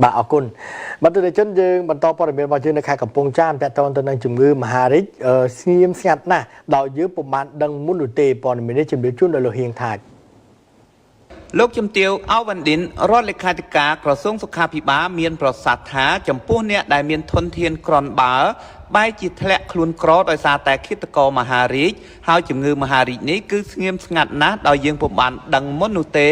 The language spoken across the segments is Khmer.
bà ở côn bắt từ chân dương bắt toព័ត៌មានរបស់យើងនៅខេត្តកំពង់ចាមតទៅនឹងជំងឺមហារីកស្ងៀមស្ងាត់ណាស់ដោយយើងពុំបានដឹងមុននោះទេព័ត៌មាននេះជំរាបជូនដល់លោកហៀងថាលោកជំទាវអវណ្ឌិនរដ្ឋលេខាធិការក្រសួងសុខាភិបាលមានប្រសាសន៍ថាចំពោះអ្នកដែលមានធនធានក្រនបើបែរជាធ្លាក់ខ្លួនក្រដោយសារតែឃាតករមហារីកហើយជំងឺមហារីកនេះគឺស្ងៀមស្ងាត់ណាស់ដោយយើងពុំបានដឹងមុននោះទេ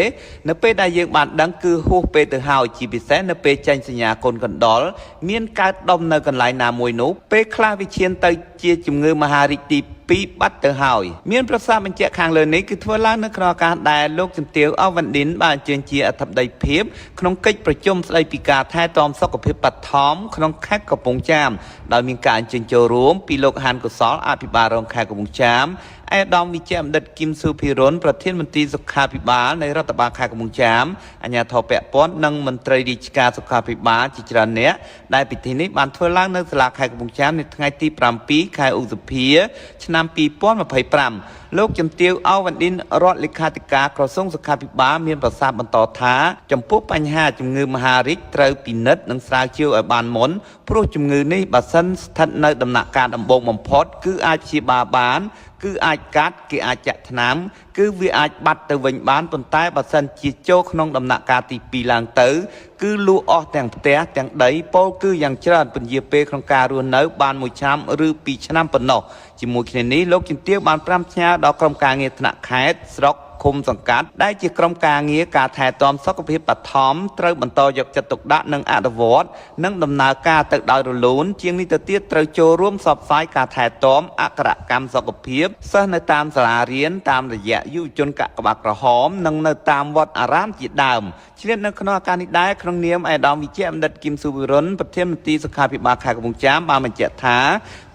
នៅពេលដែលយើងបានដឹងគឺហួសពេលទៅហើយជាពិសេសនៅពេលចេញសញ្ញាកូនកណ្ដុរមានកើតដុំនៅកន្លែងណាមួយនោះពេលខ្លះវាឈានទៅជាជំងឺមហារីកទី2បាត់ទៅហើយមានប្រសាសន៍បញ្ជាក់ខាងលើនេះគឺធ្វើឡើងនៅក្នុងឱកាសដែលលោកជំទាវអវណ្ឌិនបានអញ្ជើញជាអធិបតីភាពក្នុងកិច្ចប្រជុំស្តីពីការថែទាំសុខភាពបឋមក្នុងខេត្តកំពង់ចាមដោយមានការអញ្ជើញចូលរួមពីលោកហានកុសលអភិបាលរងខេត្តកំពង់ចាមឯកឧត្តមវិជ្ជបណ្ឌិតគឹមសុភិរុនប្រធានមន្ត្រីសុខាភិបាលនៃរដ្ឋបាលខេត្តកំពង់ចាមអាជ្ញាធរពាក់ព័ន្ធនិងមន្ត្រីរាជការសុខាភិបាលជាច្រើនអ្នកដែលពិធីនេះបានធ្វើឡើងនៅសាលាខេត្តកំពង់ចាមនៅថ្ងៃទី7ខែឧសភាឆ្នាំ2025លោកជំទាវអវណ្ឌិនរដ្ឋលេខាធិការក្រសួងសុខាភិបាលមានប្រសាសន៍បន្តថាចំពោះបញ្ហាជំងឺមហារីកត្រូវពិនិត្យនិងស្រាវជ្រាវឲ្យបានមុនព្រោះជំងឺនេះបើសិនស្ថិតនៅដំណាក់កាលដំបូងបំផុតគឺអាចព្យាបាលបានគឺអាចកាត់គេអាចចាក់ថ្នាំគឺវាអាចបាត់ទៅវិញបានប៉ុន្តែបើសិនជាចូលក្នុងដំណាក់កាលទី2ឡើងទៅគឺលូអស់ទាំងផ្ទះទាំងដីពោលគឺយ៉ាងច្រើនពន្យាពេលក្នុងការរស់នៅបាន1ឆ្នាំឬ2ឆ្នាំប៉ុណ្ណោះជាមួយគ្នានេះលោកជំទាវបានប្រាំផ្ញើដល់ក្រុមការងារថ្នាក់ខេត្តស្រុកឃុំសង្កាត់ដែលជាក្រុមការងារការថែទាំសុខភាពបឋមត្រូវបន្តយកចិត្តទុកដាក់និងអនុវត្តនិងដំណើរការទៅដោយរលូនជាងនេះទៅទៀតត្រូវចូលរួមផ្សព្វផ្សាយការថែទាំអក្ខរកម្មសុខភាពសិស្សនៅតាមសាលារៀនតាមរយៈយុវជនកាកបាទក្រហមនិងនៅតាមវត្តអារាមជាដើមឆ្លៀតនៅក្នុងឱកាសនេះដែរក្នុងនាមឯកឧត្តមវិជ្ជបណ្ឌិតគឹមសុវិរុនប្រធានមន្ត្រីសុខាភិបាលខេត្តកំពង់ចាមបានបញ្ជាក់ថា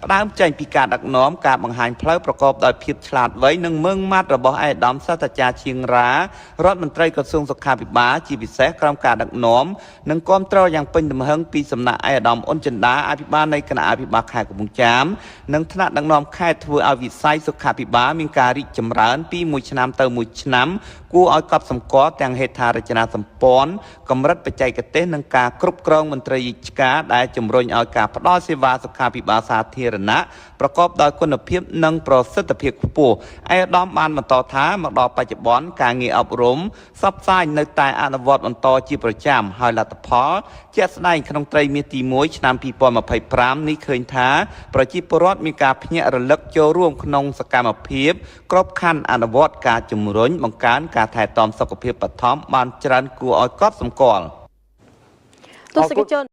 ផ្ដើមចេញពីការដឹកនាំការបង្ហាញផ្លូវប្រកបដោយភាពឆ្លាតវៃនិងម៉ឺងម៉ាត់របស់ឯកឧត្តមសាស្ត្រាចារ្យឈៀងរ៉ារដ្ឋមន្ត្រីក្រសួងសុខាភិបាលជាពិសេសក្រុមការដឹកនាំនិងគាំទ្រយ៉ាងពេញទំហឹងពីសំណាក់ឯកឧត្តមអ៊ុនចិន្តាអភិបាលនៃគណៈអភិបាលខេត្តកំពង់ចាមនិងថ្នាក់ដឹកនាំខេត្តធ្វើឲ្យវិស័យសុខាភិបាលមានការរីកចម្រើនពីមួយឆ្នាំទៅមួយឆ្នាំគួរឲ្យកត់សម្គាល់ទាំងហេដ្ឋារចនាសម្ព័ន្ធកម្រិតបច្ចេកទេសនិងការគ្រប់គ្រងមន្ត្រីរាជការដែលជំរុញឲ្យការផ្តល់សេវាសុខាភិបាលសាធារណៈប្រកបដោយគុណភាពនិងប្រសិទ្ធភាពខ្ពស់ឯកឧត្តមបានបន្តថាមកដល់បច្ចុប្បន្នការងារអប់រំផ្សព្វផ្សាយនៅតែអនុវត្តបន្តជាប្រចាំហើយលទ្ធផលជាក់ស្ដែងក្នុងត្រីមាសទី1ឆ្នាំ2025នេះឃើញថាប្រជាពលរដ្ឋមានការភ្ញាក់រលឹកចូលរួមក្នុងសកម្មភាពក្របខ័ណ្ឌអនុវត្តការជំរុញបង្កើនការថែទាំសុខភាពបឋមបានច្រើនគួរឲ្យកត់សម្គាល់ទស្សនិកជន